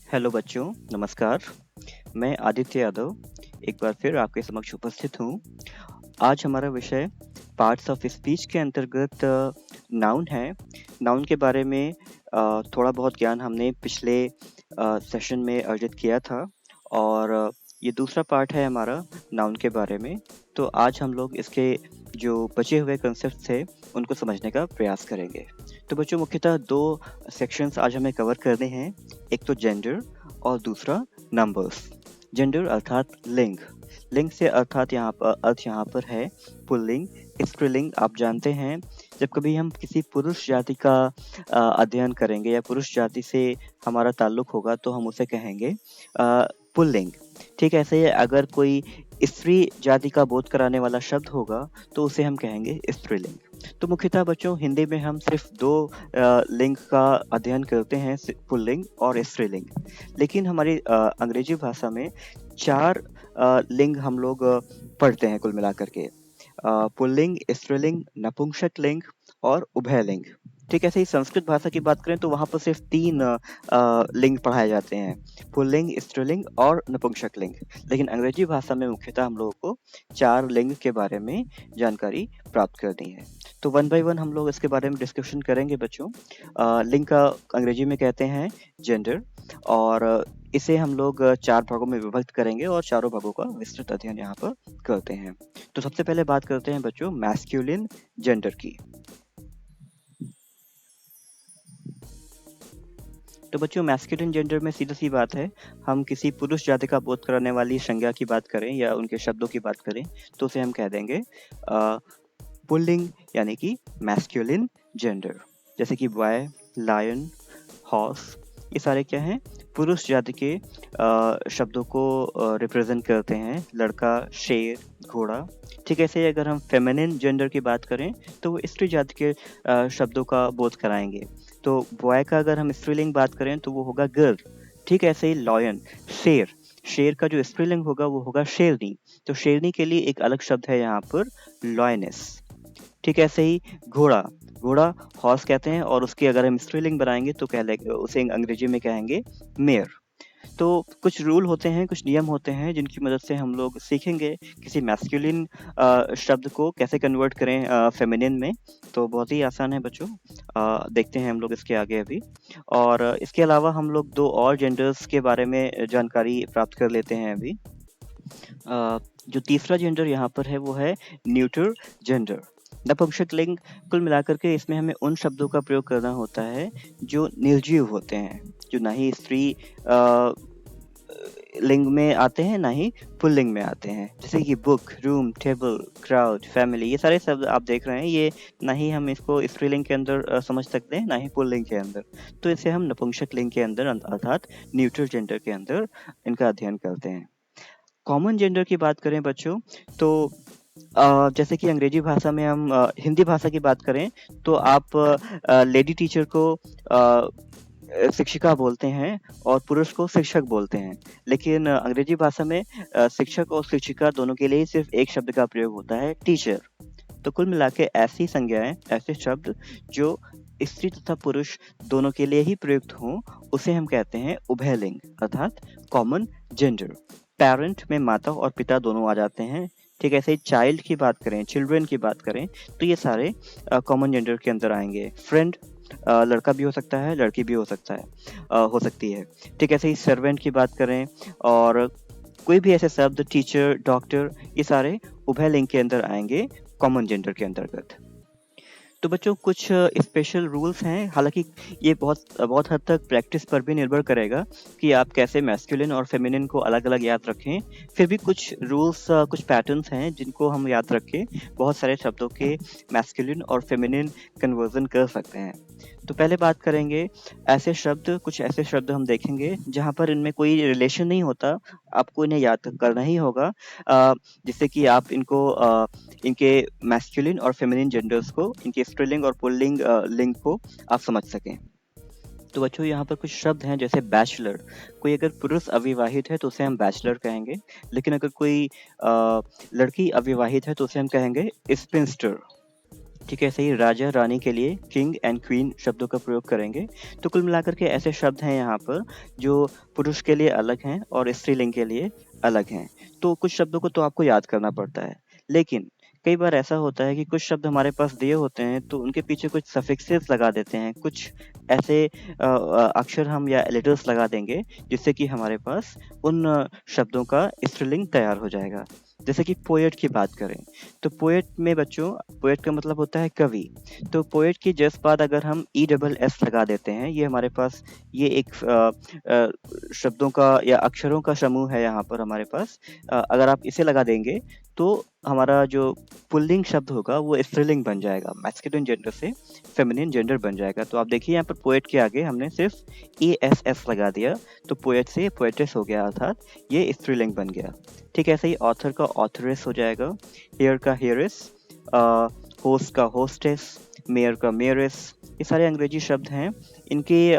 Hello बच्चों, नमस्कार। मैं आदित्य यादव एक बार फिर आपके समक्ष उपस्थित हूँ। आज हमारा विषय पार्ट्स ऑफ स्पीच के अंतर्गत नाउन है। नाउन के बारे में थोड़ा बहुत ज्ञान हमने पिछले सेशन में अर्जित किया था और ये दूसरा पार्ट है हमारा नाउन के बारे में। तो आज हम लोग इसके जो बचे हुए कंसेप्ट थे उनको समझने का प्रयास करेंगे। तो बच्चों, मुख्यतः दो सेक्शंस आज हमें कवर करने हैं। एक तो जेंडर और दूसरा नंबर्स। जेंडर अर्थात लिंग। लिंग से अर्थात अर्थ यहाँ पर है पुल्लिंग, स्त्रीलिंग। आप जानते हैं जब कभी हम किसी पुरुष जाति का अध्ययन करेंगे या पुरुष जाति से हमारा ताल्लुक होगा तो हम उसे कहेंगे पुल्लिंग। ठीक ऐसे ही अगर कोई स्त्री जाति का बोध कराने वाला शब्द होगा तो उसे हम कहेंगे स्त्रीलिंग। तो मुख्यतः बच्चों, हिंदी में हम सिर्फ दो लिंग का अध्ययन करते हैं, पुल्लिंग और स्त्रीलिंग। लेकिन हमारी अंग्रेजी भाषा में चार लिंग हम लोग पढ़ते हैं कुल मिलाकर के। पुल्लिंग, स्त्रीलिंग, नपुंसक लिंग और उभयलिंग। ठीक ऐसे ही संस्कृत भाषा की बात करें तो वहाँ पर सिर्फ तीन लिंग पढ़ाए जाते हैं, पुल्लिंग, स्त्रीलिंग और नपुंसक लिंग। लेकिन अंग्रेजी भाषा में मुख्यतः हम लोगों को चार लिंग के बारे में जानकारी प्राप्त करनी है। तो वन बाय वन हम लोग इसके बारे में डिस्कशन करेंगे बच्चों। लिंग का अंग्रेजी में कहते हैं जेंडर, और इसे हम लोग चार भागों में विभक्त करेंगे और चारों भागों का विस्तृत अध्ययन यहाँ पर करते हैं। तो सबसे पहले बात करते हैं बच्चों मैस्कुलिन जेंडर की। तो बच्चों, मैस्कुलिन जेंडर में सीधी सी बात है, हम किसी पुरुष जाति का बोध कराने वाली संज्ञा की बात करें या उनके शब्दों की बात करें तो उसे हम कह देंगे पुल्लिंग, यानी कि मैस्कुलिन जेंडर। जैसे कि बॉय, लायन, हॉर्स, ये सारे क्या हैं, पुरुष जाति के शब्दों को रिप्रेजेंट करते हैं। लड़का, शेर, घोड़ा। ठीक ऐसे ही अगर हम फेमिनिन जेंडर की बात करें तो वो स्त्री जाति के शब्दों का बोध कराएंगे। तो बॉय का अगर हम स्त्रीलिंग बात करें तो वो होगा गर्ल। ठीक ऐसे ही लॉयन, शेर, शेर का जो स्त्रीलिंग होगा वो होगा शेरनी। तो शेरनी के लिए एक अलग शब्द है यहाँ पर लॉयनेस। ठीक ऐसे ही घोड़ा, घोड़ा हॉर्स कहते हैं और उसकी अगर हम स्त्रीलिंग बनाएंगे तो उसे अंग्रेजी में कहेंगे मेयर। तो कुछ रूल होते हैं, कुछ नियम होते हैं जिनकी मदद से हम लोग सीखेंगे किसी मैस्कुलिन शब्द को कैसे कन्वर्ट करें फेमिनिन में। तो बहुत ही आसान है बच्चों, देखते हैं हम लोग इसके आगे अभी। और इसके अलावा हम लोग दो और जेंडर्स के बारे में जानकारी प्राप्त कर लेते हैं अभी। जो तीसरा जेंडर यहाँ पर है वो है न्यूटर जेंडर, नपुंसक लिंग। कुल मिलाकर के इसमें हमें उन शब्दों का प्रयोग करना होता है जो निर्जीव होते हैं, जो ना ही स्त्री लिंग में आते हैं ना ही पुल्लिंग में आते हैं। जैसे कि book, room, table, crowd, family, ये सारे शब्द आप देख रहे हैं, ये ना ही हम इसको स्त्रीलिंग के अंदर समझ सकते हैं ना ही पुल्लिंग के अंदर। तो इसे हम नपुंसक लिंग के अंदर अर्थात न्यूट्रल जेंडर के अंदर इनका अध्ययन करते हैं। कॉमन जेंडर की बात करें बच्चों तो जैसे कि अंग्रेजी भाषा में हम हिंदी भाषा की बात करें तो आप लेडी टीचर को शिक्षिका बोलते हैं और पुरुष को शिक्षक बोलते हैं। लेकिन अंग्रेजी भाषा में शिक्षक और शिक्षिका दोनों के लिए सिर्फ एक शब्द का प्रयोग होता है, टीचर। तो कुल मिला के ऐसी संज्ञाएं, ऐसे शब्द जो स्त्री तथा पुरुष दोनों के लिए ही प्रयुक्त हों, उसे हम कहते हैं उभयलिंग अर्थात कॉमन जेंडर। पेरेंट में माता और पिता दोनों आ जाते हैं। ठीक ऐसे ही चाइल्ड की बात करें, चिल्ड्रन की बात करें तो ये सारे कॉमन जेंडर के अंदर आएंगे। फ्रेंड लड़का भी हो सकता है, लड़की भी हो सकता है, हो सकती है। ठीक ऐसे ही सर्वेंट की बात करें और कोई भी ऐसे शब्द, टीचर, डॉक्टर, ये सारे उभयलिंग के अंदर आएंगे कॉमन जेंडर के अंतर्गत। तो बच्चों, कुछ स्पेशल रूल्स हैं, हालांकि ये बहुत बहुत हद तक प्रैक्टिस पर भी निर्भर करेगा कि आप कैसे मैस्कुलिन और फेमिनिन को अलग अलग याद रखें। फिर भी कुछ रूल्स, कुछ पैटर्न्स हैं जिनको हम याद रख के बहुत सारे शब्दों के मैस्कुलिन और फेमिनिन कन्वर्जन कर सकते हैं। तो पहले बात करेंगे ऐसे शब्द, कुछ ऐसे शब्द हम देखेंगे जहाँ पर इनमें कोई रिलेशन नहीं होता, आपको इन्हें याद करना ही होगा जिससे कि आप इनके मैस्कुलिन और फेमिनिन जेंडर्स को, इनके स्त्रीलिंग और पुल्लिंग लिंग को आप समझ सकें। तो बच्चों, यहाँ पर कुछ शब्द हैं जैसे बैचलर। कोई अगर पुरुष अविवाहित है तो उसे हम बैचलर कहेंगे, लेकिन अगर कोई लड़की अविवाहित है तो उसे हम कहेंगे स्पिंस्टर। ठीक है, ऐसे ही राजा रानी के लिए किंग एंड क्वीन शब्दों का प्रयोग करेंगे। तो कुल मिलाकर के ऐसे शब्द हैं यहाँ पर जो पुरुष के लिए अलग हैं और स्त्रीलिंग के लिए अलग हैं। तो कुछ शब्दों को तो आपको याद करना पड़ता है, लेकिन कई बार ऐसा होता है कि कुछ शब्द हमारे पास दिए होते हैं तो उनके पीछे कुछ सफिक्सेस लगा देते हैं, कुछ ऐसे अक्षर हम या लेटर्स लगा देंगे जिससे कि हमारे पास उन शब्दों का स्त्रीलिंग तैयार हो जाएगा। जैसे कि पोएट की बात करें, तो पोएट में बच्चों, पोएट का मतलब होता है कवि। तो पोएट की जस्ट बाद अगर हम ई डबल एस लगा देते हैं, ये हमारे पास ये एक शब्दों का या अक्षरों का समूह है यहाँ पर हमारे पास। अगर आप इसे लगा देंगे तो हमारा जो पुल्लिंग शब्द होगा वो स्त्रीलिंग बन जाएगा, मैस्कुलिन जेंडर से फेमिनिन जेंडर बन जाएगा। तो आप देखिए यहाँ पर पोएट के आगे हमने सिर्फ ए एस एस लगा दिया, तो पोएट से पोएट्रेस हो गया, अर्थात ये स्त्रीलिंग बन गया। ठीक है, ऐसे ही ऑथर का ऑथरेस हो जाएगा, हेयर का हेयरेस, होस्ट का होस्टेस, मेयर का मेयरेस। ये सारे अंग्रेजी शब्द हैं। इनके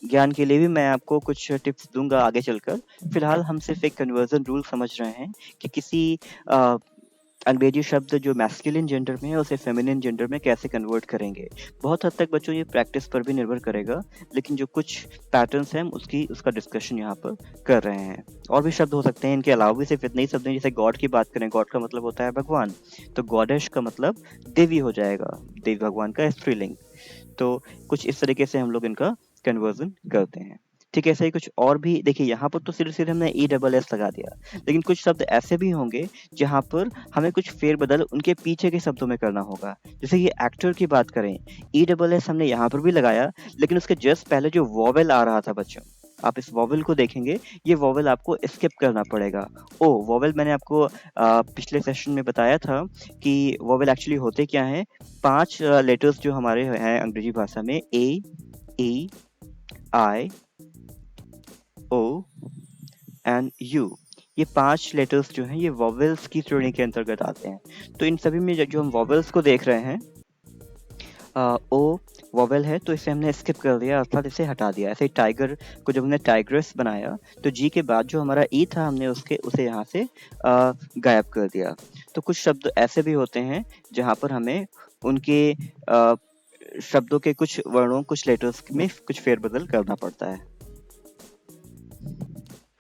ज्ञान के लिए भी मैं आपको कुछ टिप्स दूंगा आगे चलकर। फिलहाल हम सिर्फ एक कन्वर्जन रूल समझ रहे हैं कि किसी अ, अंग्रेजी शब्द जो मैस्कुलिन जेंडर में है उसे फेमिनिन जेंडर में कैसे कन्वर्ट करेंगे। बहुत हद तक बच्चों ये प्रैक्टिस पर भी निर्भर करेगा, लेकिन जो कुछ पैटर्न्स हैं उसका डिस्कशन यहाँ पर कर रहे हैं। और भी शब्द हो सकते हैं इनके अलावा भी, सिर्फ इतने ही शब्द हैं। जैसे गॉड की बात करें, गॉड का मतलब होता है भगवान, तो गॉडेश का मतलब देवी हो जाएगा, देवी भगवान का स्त्रीलिंग। तो कुछ इस तरीके से हम लोग इनका कन्वर्जन करते हैं। ठीक है, ऐसे ही कुछ और भी देखिए, यहाँ पर तो सीधे सीधे हमने ई डबल एस लगा दिया, लेकिन कुछ शब्द ऐसे भी होंगे जहाँ पर हमें कुछ फेरबदल उनके पीछे के शब्दों में करना होगा। जैसे कि एक्टर की बात करें, ई डबल एस हमने यहाँ पर भी लगाया, लेकिन उसके जस्ट पहले जो वॉवेल आ रहा था बच्चों, आप इस वॉवेल को देखेंगे, ये वॉवेल आपको स्किप करना पड़ेगा। ओ वॉवेल मैंने आपको पिछले सेशन में बताया था कि वॉवेल एक्चुअली होते क्या हैं। 5 लेटर्स जो हमारे हैं अंग्रेजी भाषा में, ए, ई, आई, ओ एंड यू, ये 5 लेटर्स जो हैं ये वॉवेल्स की श्रेणी के अंतर्गत आते हैं। तो इन सभी में जो हम वॉवेल्स को देख रहे हैं, ओ वॉवेल है तो इसे हमने स्किप कर दिया, अर्थात इसे हटा दिया। ऐसे ही टाइगर को जब हमने टाइग्रेस बनाया तो जी के बाद जो हमारा ई था हमने उसे यहाँ से गायब कर दिया। तो कुछ शब्द ऐसे भी होते हैं जहाँ पर हमें उनके शब्दों के कुछ वर्णों, कुछ लेटर्स में कुछ फेरबदल करना पड़ता है।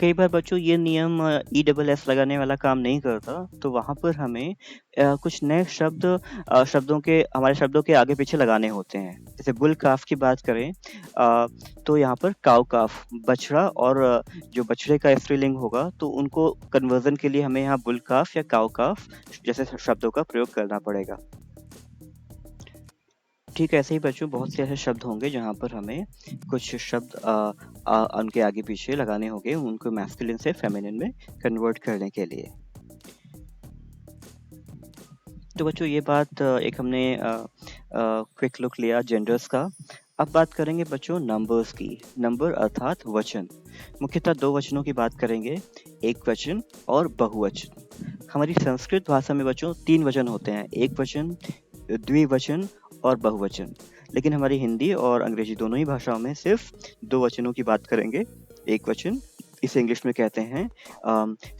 कई बार बच्चों ये नियम ई डबल एस लगाने वाला काम नहीं करता, तो वहाँ पर हमें कुछ नए शब्दों के, हमारे शब्दों के आगे पीछे लगाने होते हैं। जैसे बुल काफ की बात करें, तो यहाँ पर काउ काफ, बछड़ा और जो बछड़े का स्त्रीलिंग होगा तो उनको कन्वर्जन के लिए हमें यहाँ बुल काफ या काउ काफ जैसे शब्दों का प्रयोग करना पड़ेगा। ठीक है, ऐसे ही बच्चों बहुत से ऐसे शब्द होंगे जहाँ पर हमें कुछ शब्द उनके आगे पीछे लगाने होंगे उनको मैस्कुलिन से फेमिनिन में कन्वर्ट करने के लिए। तो बच्चों ये बात एक हमने क्विक लुक लिया जेंडर्स का। अब बात करेंगे बच्चों नंबर्स की। नंबर अर्थात वचन, मुख्यतः 2 वचनों की बात करेंगे, एक वचन और बहुवचन। हमारी संस्कृत भाषा में बच्चों 3 वचन होते हैं, एक वचन, द्विवचन और बहुवचन। लेकिन हमारी हिंदी और अंग्रेजी दोनों ही भाषाओं में सिर्फ 2 वचनों की बात करेंगे, एक वचन, इसे इंग्लिश में कहते हैं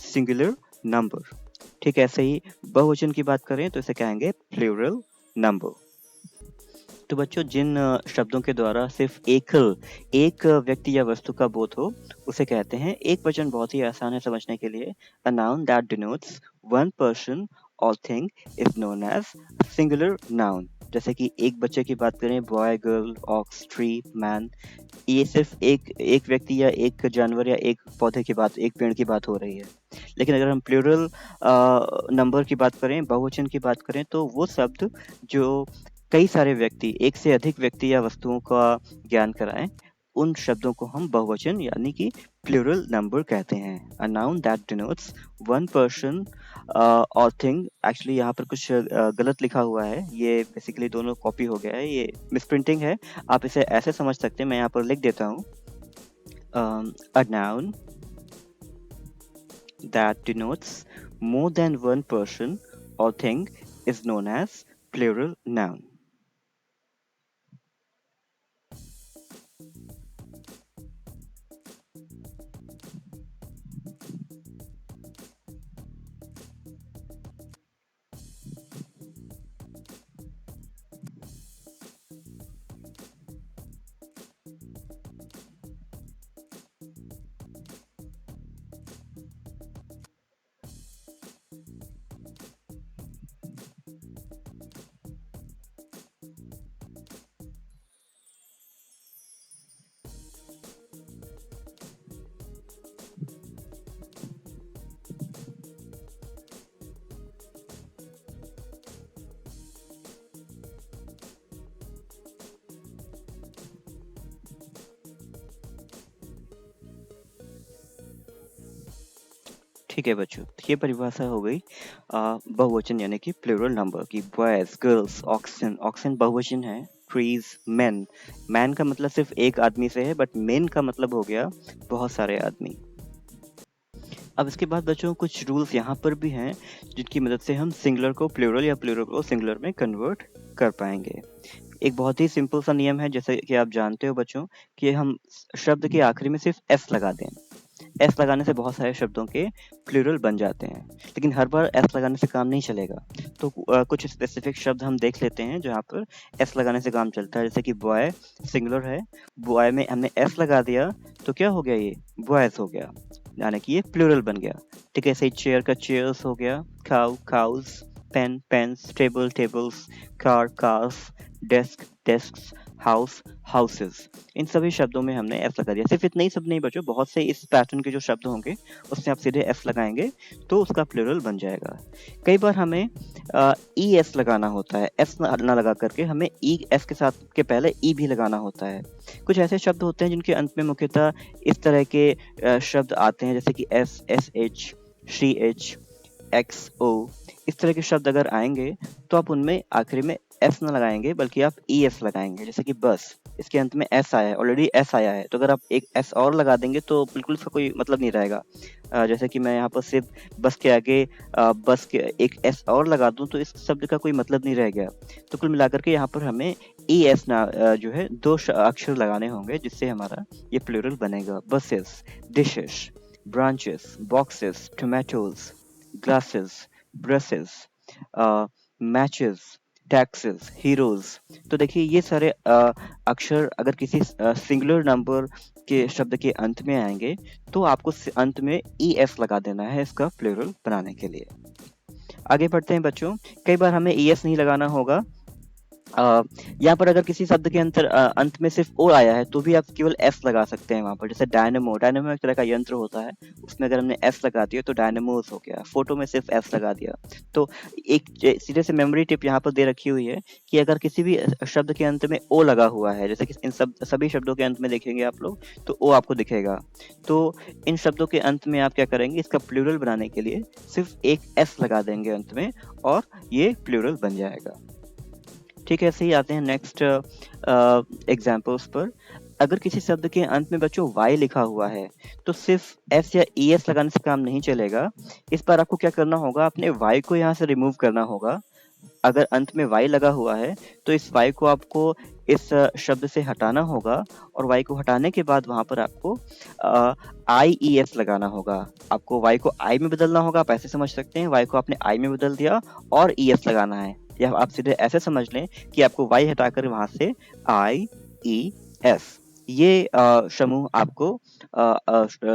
सिंगुलर नंबर। ठीक है, ऐसे ही बहुवचन की बात करें तो इसे कहेंगे प्लूरल नंबर। तो बच्चों जिन शब्दों के द्वारा सिर्फ एक व्यक्ति या वस्तु का बोध हो उसे कहते हैं एक वचन। बहुत ही आसान है समझने के लिए, a noun that denotes one person और thing is known as singular noun. जैसे कि एक बच्चे की बात करें, boy, girl, ox, tree, man, ये सिर्फ एक व्यक्ति या एक जानवर या एक पौधे की बात, एक पेड़ की बात हो रही है। लेकिन अगर हम प्लूरल नंबर की बात करें, बहुवचन की बात करें, तो वो शब्द जो कई सारे व्यक्ति, एक से अधिक व्यक्ति या वस्तुओं का ज्ञान कराएं, उन शब्दों को हम बहुवचन यानी कि प्लूरल नंबर कहते हैं। अ noun that denotes one person और थिंग। एक्चुअली यहाँ पर कुछ गलत लिखा हुआ है, ये बेसिकली दोनों कॉपी हो गया है, ये मिसप्रिंटिंग है। आप इसे ऐसे समझ सकते हैं, मैं यहाँ पर लिख देता हूँ, a noun that denotes more than one person or thing is known as plural noun. ठीक है बच्चों, तो ये परिभाषा हो गई बहुवचन यानी कि प्लूरल नंबर की। बॉयज, गर्ल्स, ऑक्सन, ऑक्सन बहुवचन है। ट्रीज, मैन, मैन का मतलब सिर्फ एक आदमी से है, बट मेन का मतलब हो गया बहुत सारे आदमी। अब इसके बाद बच्चों कुछ रूल्स यहाँ पर भी हैं जिनकी मदद से हम सिंगुलर को प्लूरल या प्लूरल को सिंगुलर में कन्वर्ट कर पाएंगे। एक बहुत ही सिंपल सा नियम है, जैसे कि आप जानते हो बच्चों, कि हम शब्द के आखिरी में सिर्फ एस लगा दें। एस लगाने से बहुत सारे शब्दों के प्लूरल बन जाते हैं, लेकिन हर बार एस लगाने से काम नहीं चलेगा। तो कुछ स्पेसिफिक शब्द हम देख लेते हैं जहाँ पर एस लगाने से काम चलता है। जैसे कि बॉय सिंगुलर है, बॉय में हमने एस लगा दिया तो क्या हो गया, ये बॉयज हो गया, यानी कि ये प्लूरल बन गया। ठीक है, ऐसे ही चेयर का चेयर्स हो गया, cow cows, pen pens, table tables, car cars, desk desks, house houses. इन सभी शब्दों में हमने एस लगा दिया। सिर्फ इतना ही सब नहीं बच्चों, बहुत से इस पैटर्न के जो शब्द होंगे उसमें आप सीधे एस लगाएंगे तो उसका प्लूरल बन जाएगा। कई बार हमें ई एस लगाना होता है, एस ना लगा करके हमें ई एस के साथ के पहले ई भी लगाना होता है। कुछ ऐसे शब्द होते हैं जिनके अंत में मुख्यतः इस तरह के शब्द आते हैं, जैसे कि S, S H, C H, X O. इस तरह के शब्द अगर आएंगे तो आप उनमें आखिरी में एस न लगाएंगे, बल्कि आप ई एस लगाएंगे। जैसे कि बस, इसके अंत में एस आया है, ऑलरेडी एस आया है, तो अगर आप एक एस और लगा देंगे तो बिल्कुल इसका कोई मतलब नहीं रहेगा। जैसे कि मैं यहाँ पर सिर्फ बस के आगे बस के एक एस और लगा दूं तो इस शब्द का कोई मतलब नहीं रह गया। तो कुल मिलाकर के यहाँ पर हमें ई एस ना जो है दो अक्षर लगाने होंगे, जिससे हमारा ये प्लूरल बनेगा। Buses, dishes, branches, boxes, tomatoes, glasses, brushes, matches, taxes, heroes. तो देखिए ये सारे अक्षर अगर किसी सिंगुलर नंबर के शब्द के अंत में आएंगे तो आपको अंत में ई एस लगा देना है इसका प्लूरल बनाने के लिए। आगे बढ़ते हैं बच्चों, कई बार हमें ई एस नहीं लगाना होगा। यहाँ पर अगर किसी शब्द के अंत में सिर्फ ओ आया है तो भी आप केवल एस लगा सकते हैं वहां पर। जैसे डायनेमो, डायनेमो एक तरह का यंत्र होता है, उसमें अगर हमने एस लगा दिया तो डायनेमोस हो गया। फोटो में सिर्फ एस लगा दिया। तो एक सीधे से मेमोरी टिप यहाँ पर दे रखी हुई है कि अगर किसी भी शब्द के अंत में ओ लगा हुआ है, जैसे कि इन सभी शब्दों के अंत में देखेंगे आप लोग तो ओ आपको दिखेगा, तो इन शब्दों के अंत में आप क्या करेंगे, इसका प्लूरल बनाने के लिए सिर्फ एक एस लगा देंगे अंत में और ये प्लूरल बन जाएगा। ठीक है, ऐसे ही आते हैं नेक्स्ट एग्जाम्पल्स पर। अगर किसी शब्द के अंत में बच्चों वाई लिखा हुआ है तो सिर्फ एस या ई एस लगाने से काम नहीं चलेगा। इस बार आपको क्या करना होगा, अपने वाई को यहाँ से रिमूव करना होगा। अगर अंत में वाई लगा हुआ है तो इस वाई को आपको इस शब्द से हटाना होगा, और वाई को हटाने के बाद वहां पर आपको आई ई एस लगाना होगा। आपको वाई को आई में बदलना होगा, आप ऐसे समझ सकते हैं, वाई को आपने आई में बदल दिया और ई एस लगाना है। या आप सीधे ऐसे समझ लें कि आपको वाई हटाकर वहां से आई ई एस ये समूह आपको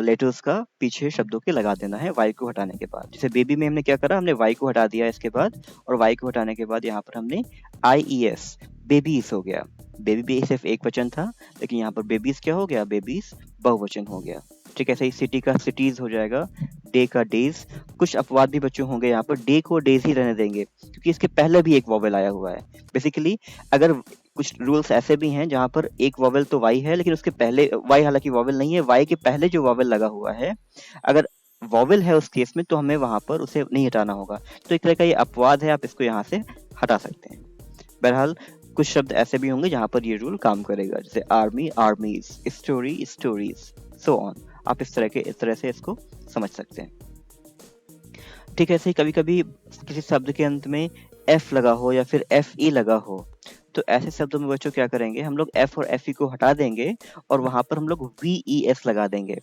लेटर्स का पीछे शब्दों के लगा देना है वाई को हटाने के बाद। जैसे बेबी में हमने क्या करा, हमने वाई को हटा दिया इसके बाद, और वाई को हटाने के बाद यहाँ पर हमने आई ई एस बेबीज हो गया। बेबी भी सिर्फ एक वचन था, लेकिन यहाँ पर बेबीज क्या हो गया, बेबीज बहुवचन हो गया। ठीक है, ऐसे ही सिटी का सिटीज हो जाएगा, डे का डेज। कुछ अपवाद भी बच्चों होंगे, यहाँ पर डे को डेज ही रहने देंगे क्योंकि इसके पहले भी एक वॉवेल आया हुआ है। बेसिकली अगर कुछ रूल्स ऐसे भी हैं जहां पर एक वॉवेल तो वाई है, लेकिन उसके पहले वाई हालांकि वॉवेल नहीं है, वाई के पहले जो वॉवेल लगा हुआ है, अगर वॉवेल है उस केस में तो हमें वहां पर उसे नहीं हटाना होगा। तो एक तरह का ये अपवाद है, आप इसको यहाँ से हटा सकते हैं। बहरहाल कुछ शब्द ऐसे भी होंगे जहां पर ये रूल काम करेगा, जैसे army आर्मीज, story stories, so on. आप इस तरह से इसको समझ सकते हैं। ठीक है, ऐसे ही कभी कभी किसी शब्द के अंत में एफ लगा हो या फिर एफ ई लगा हो, तो ऐसे शब्दों में बच्चों क्या करेंगे, हम लोग एफ और एफ ई को हटा देंगे और वहां पर हम लोग वी ई एस लगा देंगे।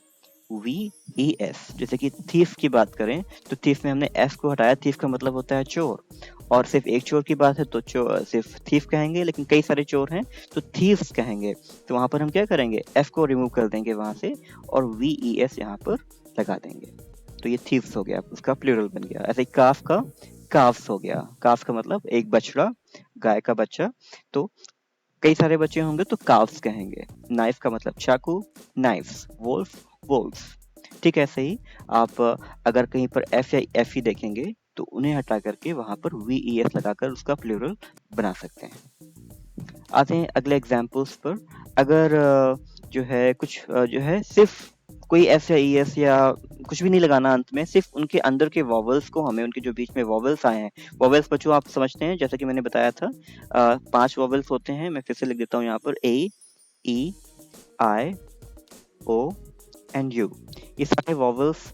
वी ई एस, जैसे कि थीफ की बात करें तो थीफ में हमने एफ को हटाया, थीफ का मतलब होता है चोर, और सिर्फ एक चोर की बात है तो सिर्फ थीफ कहेंगे, लेकिन कई सारे चोर हैं तो थीव्स कहेंगे। तो वहां पर हम क्या करेंगे, एफ को रिमूव कर देंगे वहां से और वी ई एस यहाँ पर लगा देंगे, तो ये थीव्स हो गया, उसका प्लूरल बन गया। ऐसे ही काफ का काफ्स हो गया, काफ का मतलब एक बछड़ा, गाय का बच्चा, तो कई सारे बच्चे होंगे तो काफ्स कहेंगे। नाइफ का मतलब चाकू, नाइफ्स, वोल्फ, वोल्फ। ठीक है, ऐसे ही आप अगर कहीं पर एफ या एफ ई देखेंगे तो उन्हें हटा करके वहां पर वी ई एस लगाकर उसका प्लूरल बना सकते हैं। आते हैं अगले एग्जाम्पल्स पर। अगर जो है कुछ जो है सिर्फ कोई एस या ई एस या कुछ भी नहीं लगाना अंत में, सिर्फ उनके अंदर के वॉवल्स को हमें, उनके जो बीच में वॉवल्स आए हैं, वॉवल्स बच्चों आप समझते हैं जैसा कि मैंने बताया था, 5 वॉवल्स होते हैं। मैं फिर से लिख देता हूँ यहाँ पर, ए, ई, आई, ओ एंड यू। ये सारे वॉवल्स,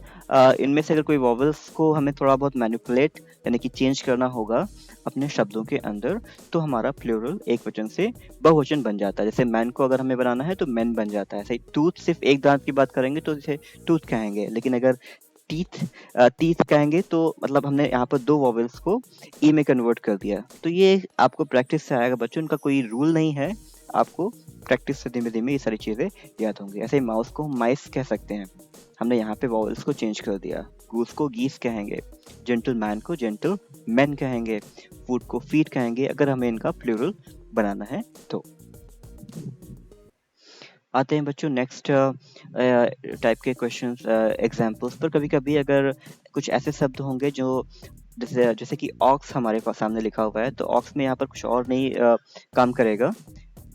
इनमें से अगर कोई वॉवल्स को हमें थोड़ा बहुत मैनिपुलेट यानी कि चेंज करना होगा अपने शब्दों के अंदर, तो हमारा प्लूरल एक वचन से बहुवचन बन जाता है। जैसे मैन को अगर हमें बनाना है तो मैन बन जाता है। ऐसे ही टूथ, सिर्फ एक दांत की बात करेंगे तो इसे टूथ कहेंगे, लेकिन अगर टीथ कहेंगे तो मतलब हमने यहाँ पर 2 वॉवेल्स को ई में कन्वर्ट कर दिया। तो ये आपको प्रैक्टिस से आएगा बच्चों, इनका कोई रूल नहीं है, आपको प्रैक्टिस से धीमे धीमे ये सारी चीज़ें याद होंगी। ऐसे ही माउस को हम माइस कह सकते हैं, हमने यहाँ पे वॉवेल्स को चेंज कर दिया। गूस को गीस कहेंगे, जेंटलमैन को जेंटल मैन कहेंगे, फूड को फीड कहेंगे अगर हमें इनका प्लूरल बनाना है तो। आते हैं बच्चों नेक्स्ट टाइप के क्वेश्चंस, एग्जांपल्स पर। कभी कभी अगर कुछ ऐसे शब्द होंगे जो जैसे कि ऑक्स हमारे पास सामने लिखा हुआ है, तो ऑक्स में यहाँ पर कुछ और नहीं काम करेगा,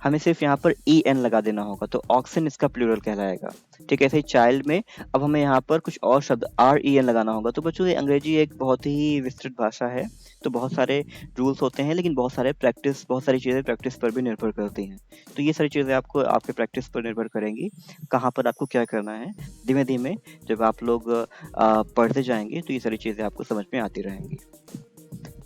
हमें सिर्फ यहाँ पर ई एन लगा देना होगा, तो ऑक्सन इसका प्लूरल कहलाएगा। ठीक है, ऐसे ही चाइल्ड में अब हमें यहाँ पर कुछ और शब्द आर ई एन लगाना होगा। तो बच्चों ये अंग्रेजी एक बहुत ही विस्तृत भाषा है, तो बहुत सारे रूल्स होते हैं, लेकिन बहुत सारी चीज़ें प्रैक्टिस पर भी निर्भर करती हैं। तो ये सारी चीज़ें आपको आपके प्रैक्टिस पर निर्भर करेंगी, कहाँ पर आपको क्या करना है। धीमे धीमे जब आप लोग पढ़ते जाएंगे तो ये सारी चीज़ें आपको समझ में आती रहेंगी।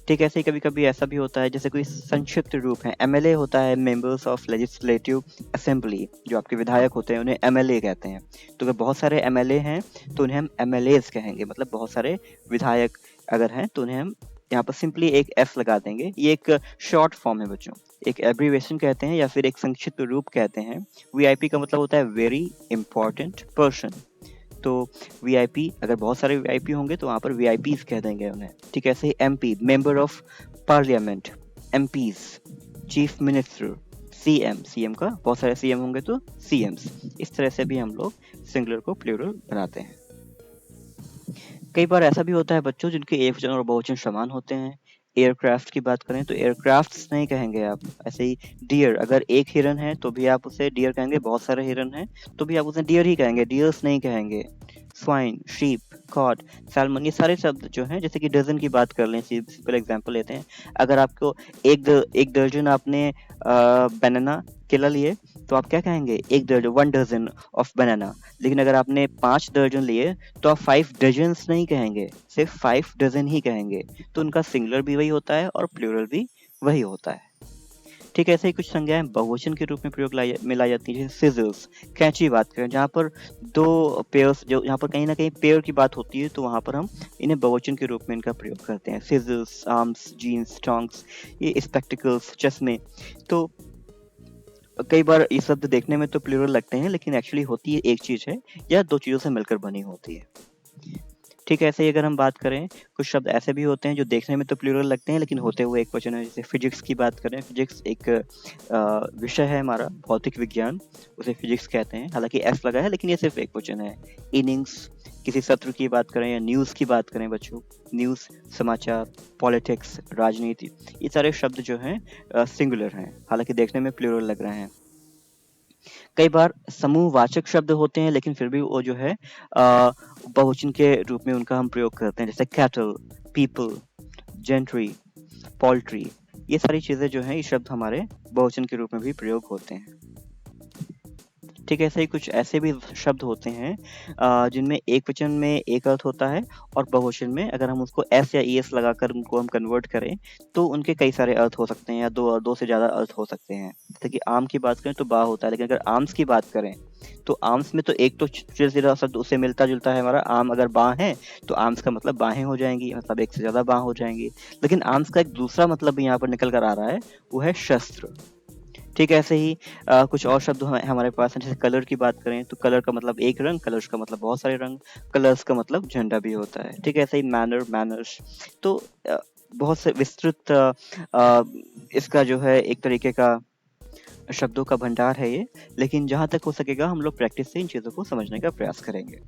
ठीक है, ऐसे ही कभी कभी ऐसा भी होता है, जैसे कोई संक्षिप्त रूप है, एमएलए होता है, मेंबर्स ऑफ लेजिस्लेटिव असेंबली, जो आपके विधायक होते हैं उन्हें एमएलए कहते हैं। तो अगर बहुत सारे एमएलए हैं तो उन्हें हम एमएलएज कहेंगे, मतलब बहुत सारे विधायक अगर हैं तो उन्हें हम यहाँ पर सिंपली एक एफ लगा देंगे। ये एक शॉर्ट फॉर्म है बच्चों, एक एब्रीवेशन कहते हैं या फिर एक संक्षिप्त रूप कहते हैं। वीआईपी का मतलब होता है वेरी इंपॉर्टेंट पर्सन। तो वीआईपी, अगर बहुत सारे वीआईपी होंगे तो वहाँ पर वीआईपीज कह देंगे उन्हें। ठीक है, ऐसे ही MP, member of parliament, MPs, chief minister, CM, CM का बहुत सारे सीएम होंगे तो सीएम्स। इस तरह से भी हम लोग सिंगुलर को प्लूरल बनाते हैं। कई बार ऐसा भी होता है बच्चों जिनके एकवचन और बहुवचन समान होते हैं। एयरक्राफ्ट की बात करें तो एयरक्राफ्ट्स नहीं कहेंगे आप। ऐसे ही डियर, अगर एक हिरन है तो भी आप उसे डियर कहेंगे, बहुत सारे हिरन हैं तो भी आप उसे डियर ही कहेंगे, डियर्स नहीं कहेंगे। स्वाइन, शीप, कॉड, सैल्मन, ये सारे शब्द जो हैं, जैसे कि डजन की बात कर लें, सिंपल एग्जांपल लेते हैं। अगर आपको एक दर्जन आपने बनाना केला लिए तो आप क्या कहेंगे, एक दर्जन, 1 डजन ऑफ बनाना। लेकिन अगर आपने 5 दर्जन लिए तो आप 5 डजन्स नहीं कहेंगे, सिर्फ 5 डजन ही कहेंगे। तो उनका सिंगुलर भी वही होता है और प्लूरल भी वही होता है। ठीक है, ऐसे ही कुछ संज्ञाएं बहुवचन के रूप में प्रयोग में लाई जाती है, जैसे सिजल्स, कैंची बात करें, जहाँ पर 2 पेयर्स, जो यहाँ पर कहीं ना कहीं पेयर की बात होती है, तो वहाँ पर हम इन्हें बहुवचन के रूप में इनका प्रयोग करते हैं। सिजल्स, आर्म्स, जीन्स, टोंग्स, ये स्पेक्टिकल्स, चश्मे। तो कई बार ये शब्द देखने में तो प्लूरल लगते हैं, लेकिन एक्चुअली होती है एक चीज है, या 2 चीजों से मिलकर बनी होती है। ठीक है, ऐसे ही अगर हम बात करें, कुछ शब्द ऐसे भी होते हैं जो देखने में तो प्लूरल लगते हैं लेकिन होते हुए एक वचन है। जैसे फिजिक्स की बात करें, फिजिक्स एक विषय है हमारा, भौतिक विज्ञान, उसे फिजिक्स कहते हैं। हालांकि एस लगा है लेकिन ये सिर्फ एक वचन है। इनिंग्स, किसी सत्र की बात करें या न्यूज़ की बात करें बच्चों, न्यूज़, समाचार, पॉलिटिक्स, राजनीति, ये सारे शब्द जो हैं सिंगुलर हैं, हालांकि देखने में प्लूरल लग रहे हैं। कई बार समूहवाचक शब्द होते हैं लेकिन फिर भी वो जो है बहुवचन के रूप में उनका हम प्रयोग करते हैं, जैसे कैटल, पीपल, जेंट्री, पोल्ट्री, ये सारी चीजें जो हैं, ये शब्द हमारे बहुवचन के रूप में भी प्रयोग होते हैं। ठीक है, ऐसे ही कुछ ऐसे भी शब्द होते हैं जिनमें एक वचन में एक अर्थ होता है और बहुवचन में अगर हम उसको एस या ईएस लगाकर उनको हम कन्वर्ट करें तो उनके कई सारे अर्थ हो सकते हैं, या दो से ज्यादा अर्थ हो सकते हैं। जैसे कि आम की बात करें तो बा होता है, लेकिन अगर आर्म्स की बात करें तो आर्म्स में तो एक तो सीधा शब्द उससे मिलता जुलता है हमारा, आम अगर बाँ है तो आर्म्स का मतलब बाहें हो जाएंगी, मतलब एक से ज्यादा बाँ हो जाएंगी। लेकिन आर्म्स का एक दूसरा मतलब भी यहाँ पर निकल कर आ रहा है, वो है शस्त्र। ठीक है, ऐसे ही कुछ और शब्द हमारे पास हैं। जैसे कलर की बात करें तो कलर का मतलब एक रंग, कलर्स का मतलब बहुत सारे रंग, कलर्स का मतलब झंडा भी होता है। ठीक है, ऐसे ही मैनर, मैनर्स, तो बहुत से विस्तृत इसका जो है एक तरीके का शब्दों का भंडार है ये, लेकिन जहाँ तक हो सकेगा हम लोग प्रैक्टिस से इन चीज़ों को समझने का प्रयास करेंगे।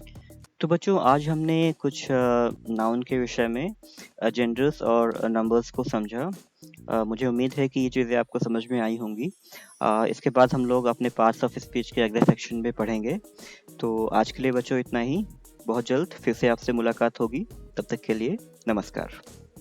तो बच्चों आज हमने कुछ नाउन के विषय में जेंडर्स और नंबर्स को समझा। मुझे उम्मीद है कि ये चीज़ें आपको समझ में आई होंगी। इसके बाद हम लोग अपने पार्ट्स ऑफ स्पीच के अगले सेक्शन में पढ़ेंगे। तो आज के लिए बच्चों इतना ही। बहुत जल्द फिर से आपसे मुलाकात होगी। तब तक के लिए नमस्कार।